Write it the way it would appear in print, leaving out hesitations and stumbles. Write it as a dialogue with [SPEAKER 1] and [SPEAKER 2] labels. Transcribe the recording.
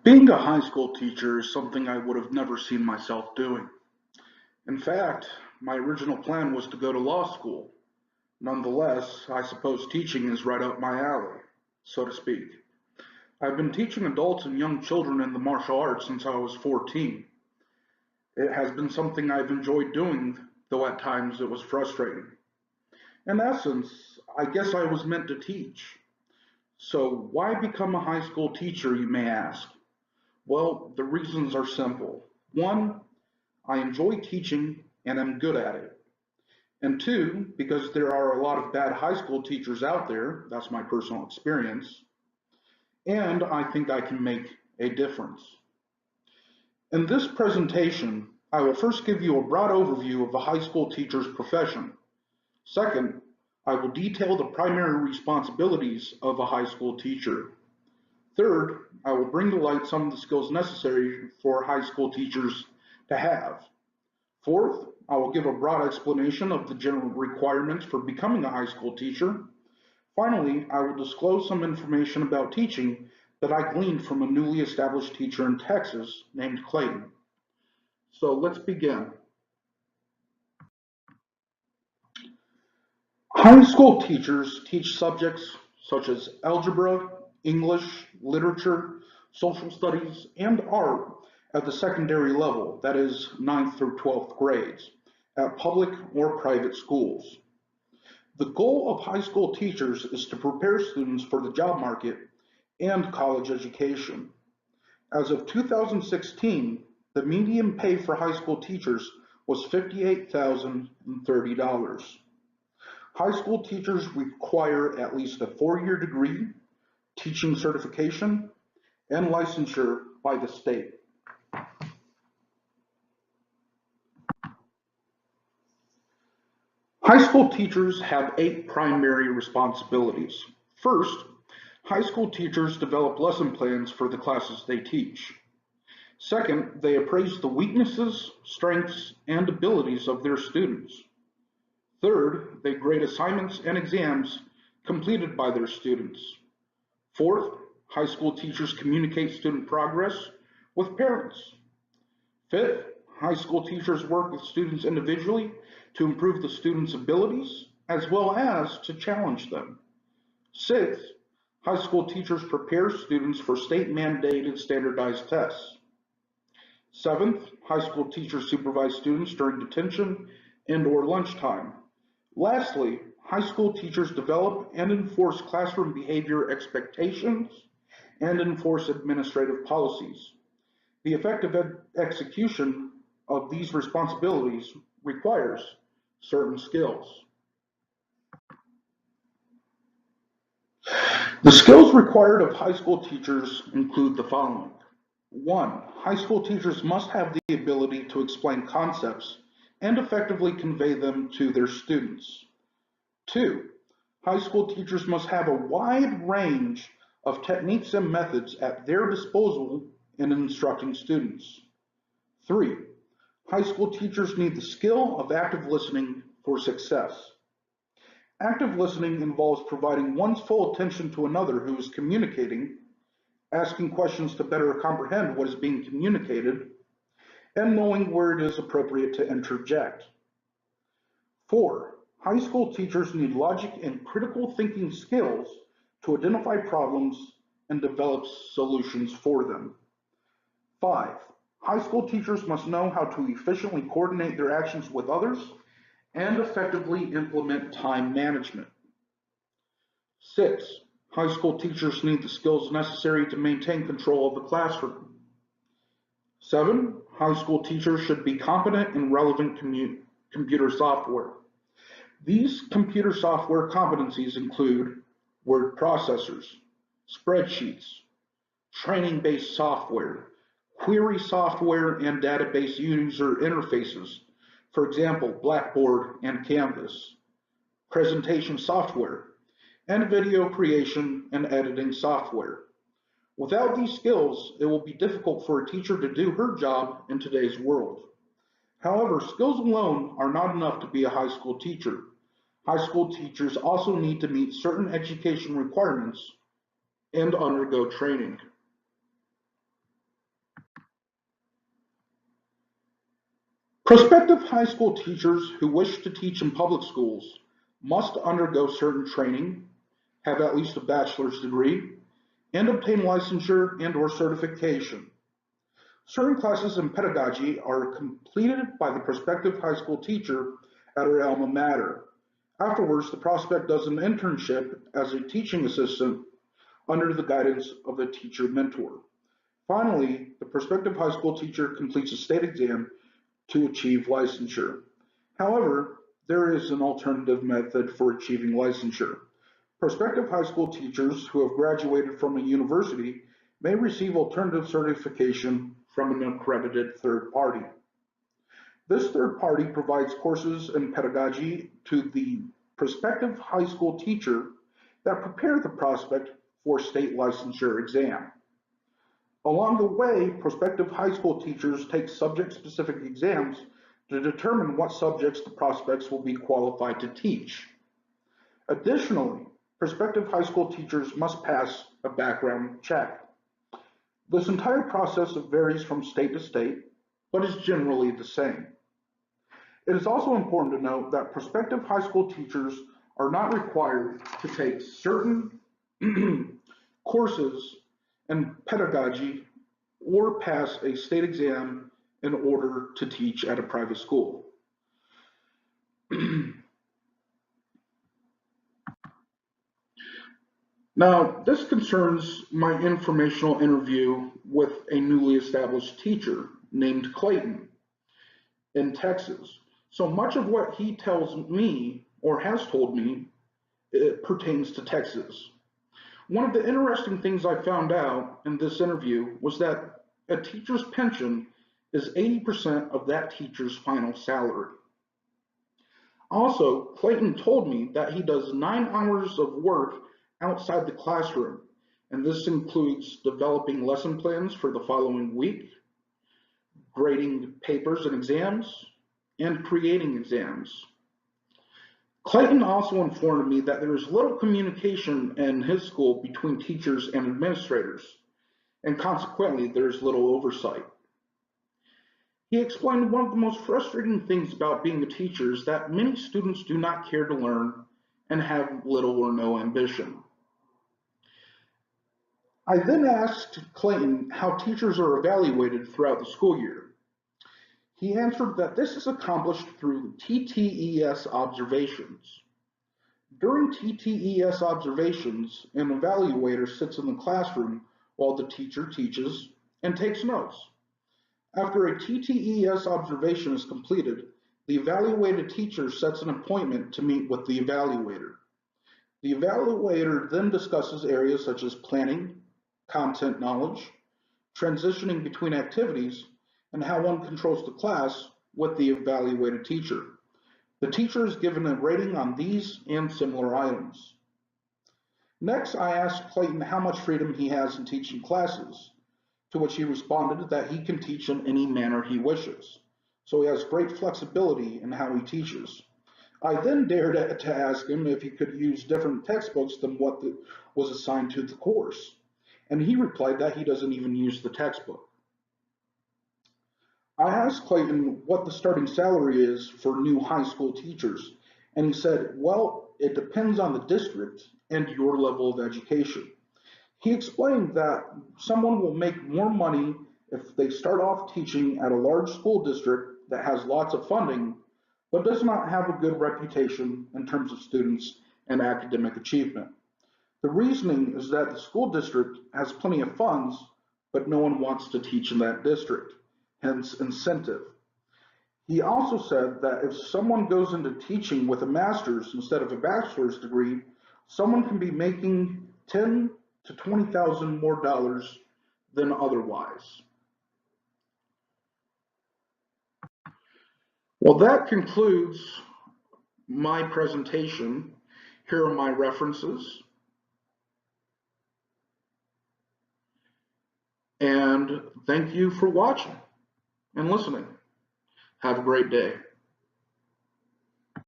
[SPEAKER 1] Being a high school teacher is something I would have never seen myself doing. In fact, my original plan was to go to law school. Nonetheless, I suppose teaching is right up my alley, so to speak. I've been teaching adults and young children in the martial arts since I was 14. It has been something I've enjoyed doing, though at times it was frustrating. In essence, I guess I was meant to teach. So why become a high school teacher, you may ask? Well, the reasons are simple. One, I enjoy teaching and am good at it. And two, because there are a lot of bad high school teachers out there, that's my personal experience, and I think I can make a difference. In this presentation, I will first give you a broad overview of the high school teacher's profession. Second, I will detail the primary responsibilities of a high school teacher. Third, I will bring to light some of the skills necessary for high school teachers to have. Fourth, I will give a broad explanation of the general requirements for becoming a high school teacher. Finally, I will disclose some information about teaching that I gleaned from a newly established teacher in Texas named Clayton. So let's begin. High school teachers teach subjects such as algebra, English, literature, social studies, and art at the secondary level, that is 9th through 12th grades, at public or private schools. The goal of high school teachers is to prepare students for the job market and college education. As of 2016, the median pay for high school teachers was $58,030. High school teachers require at least a 4-year degree, teaching certification, and licensure by the state. High school teachers have 8 primary responsibilities. First, high school teachers develop lesson plans for the classes they teach. Second, they appraise the weaknesses, strengths, and abilities of their students. Third, they grade assignments and exams completed by their students. Fourth, high school teachers communicate student progress with parents. Fifth, high school teachers work with students individually to improve the students' abilities as well as to challenge them. Sixth, high school teachers prepare students for state-mandated standardized tests. Seventh, high school teachers supervise students during detention and/or lunchtime. Lastly, high school teachers develop and enforce classroom behavior expectations and enforce administrative policies. The effective execution of these responsibilities requires certain skills. The skills required of high school teachers include the following. 1. High school teachers must have the ability to explain concepts and effectively convey them to their students. 2. High school teachers must have a wide range of techniques and methods at their disposal in instructing students. 3. High school teachers need the skill of active listening for success. Active listening involves providing one's full attention to another who is communicating, asking questions to better comprehend what is being communicated, and knowing where it is appropriate to interject. 4. High school teachers need logic and critical thinking skills to identify problems and develop solutions for them. 5. High school teachers must know how to efficiently coordinate their actions with others and effectively implement time management. 6. High school teachers need the skills necessary to maintain control of the classroom. 7. High school teachers should be competent in relevant computer software. These computer software competencies include word processors, spreadsheets, training-based software, query software, and database user interfaces, for example, Blackboard and Canvas, presentation software, and video creation and editing software. Without these skills, it will be difficult for a teacher to do her job in today's world. However, skills alone are not enough to be a high school teacher. High school teachers also need to meet certain education requirements and undergo training. Prospective high school teachers who wish to teach in public schools must undergo certain training, have at least a bachelor's degree, and obtain licensure and/or certification. Certain classes in pedagogy are completed by the prospective high school teacher at her alma mater. Afterwards, the prospect does an internship as a teaching assistant under the guidance of a teacher mentor. Finally, the prospective high school teacher completes a state exam to achieve licensure. However, there is an alternative method for achieving licensure. Prospective high school teachers who have graduated from a university may receive alternative certification from an accredited third party. This third party provides courses in pedagogy to the prospective high school teacher that prepare the prospect for state licensure exam. Along the way, prospective high school teachers take subject-specific exams to determine what subjects the prospects will be qualified to teach. Additionally, prospective high school teachers must pass a background check. This entire process varies from state to state, but is generally the same. It is also important to note that prospective high school teachers are not required to take certain courses in pedagogy or pass a state exam in order to teach at a private school. Now, this concerns my informational interview with a newly established teacher named Clayton in Texas. So much of what he tells me or has told me, it pertains to Texas. One of the interesting things I found out in this interview was that a teacher's pension is 80% of that teacher's final salary. Also, Clayton told me that he does 9 hours of work outside the classroom, and this includes developing lesson plans for the following week, grading papers and exams, and creating exams. Clayton also informed me that there is little communication in his school between teachers and administrators, and consequently, there is little oversight. He explained one of the most frustrating things about being a teacher is that many students do not care to learn and have little or no ambition. I then asked Clayton how teachers are evaluated throughout the school year. He answered that this is accomplished through TTES observations. During TTES observations, an evaluator sits in the classroom while the teacher teaches and takes notes. After a TTES observation is completed, the evaluated teacher sets an appointment to meet with the evaluator. The evaluator then discusses areas such as planning, content knowledge, transitioning between activities, and how one controls the class with the evaluated teacher. The teacher is given a rating on these and similar items. Next, I asked Clayton how much freedom he has in teaching classes, to which he responded that he can teach in any manner he wishes, so he has great flexibility in how he teaches. I then dared to ask him if he could use different textbooks than what was assigned to the course, and he replied that he doesn't even use the textbook. I asked Clayton what the starting salary is for new high school teachers, and he said, well, it depends on the district and your level of education. He explained that someone will make more money if they start off teaching at a large school district that has lots of funding, but does not have a good reputation in terms of students and academic achievement. The reasoning is that the school district has plenty of funds, but no one wants to teach in that district, hence incentive. He also said that if someone goes into teaching with a master's instead of a bachelor's degree, someone can be making $10,000 to $20,000 more than otherwise. Well, that concludes my presentation. Here are my references. And thank you for watching and listening. Have a great day.